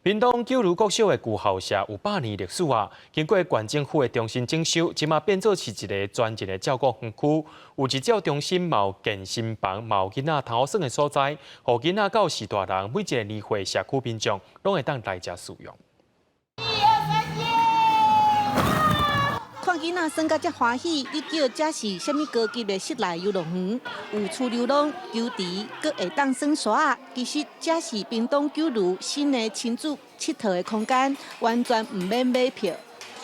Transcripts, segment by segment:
屏东九如国小的旧校舍有100年历史啊，经过县政府的重新整修，即马变做是一个专业的照顾园区。有一照中心，有健身房，有囡仔头耍的所在，互囡仔到是大人，每一个年岁社区民众拢会当来遮使用。 看囡仔耍甲遮欢喜，你叫这是虾米高级的室内游乐园？有趣流浪、球池，阁会当耍沙。其实这是屏东九如新的亲子佚佗的空间，完全唔免买票。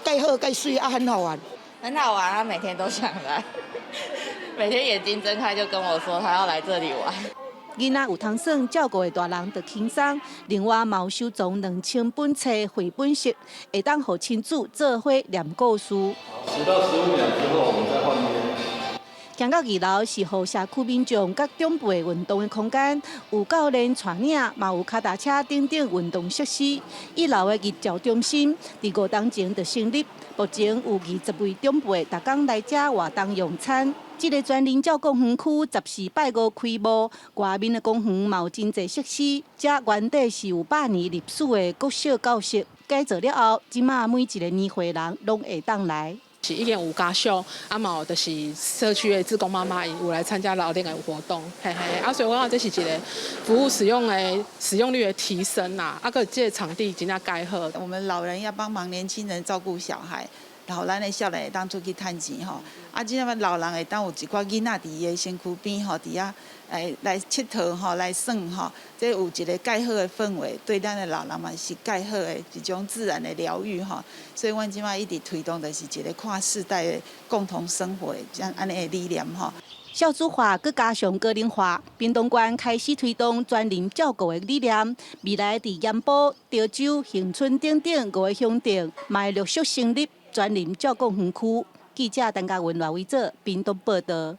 盖好盖水啊，很好玩。很好玩，他每天都想来，每天眼睛睁开就跟我说他要来这里玩。 囡仔有通耍，照顾的大人就轻松。另外，嘛有收藏2000本册绘本集，会当互亲子做伙念故事。10到15秒之后，我们再换边。 行到2楼是互社区民众甲长辈运动的空间，有教练带领，嘛有脚踏车等等运动设施。1楼的日照中心，伫5年前就成立，目前有20位长辈，逐工来遮活动用餐。这个专人照顾园区14拜5开幕，外面的公园嘛有真侪设施。这原底是有100年历史的国小教室，改造了后，即马每一个年岁人拢会当来。 是已经有家属，嘛就是社区的志工妈妈有来参加老练的活动，嘿嘿，所以我讲这是一个服务使用率的提升呐，个这个场地真正改好。我们老人要帮忙年轻人照顾小孩，然后咱的少年会当出去趁钱吼，即个老人会当有一寡囡仔伫伊的身躯边吼，伫遐来佚佗吼，来耍吼，这有一个介好的氛围，对咱的老人嘛是介好的一种自然的疗愈吼。所以，阮即马一直推动的是一个跨世代的共同生活的这样安尼的理念吼。少子化佮加上个人化，屏东县开始推动专人照顾的理念。未来伫盐埔、潮州、恒春等等5个乡镇，嘛会陆续成立专人照顾园区。记者陈嘉文、赖伟做屏东报道。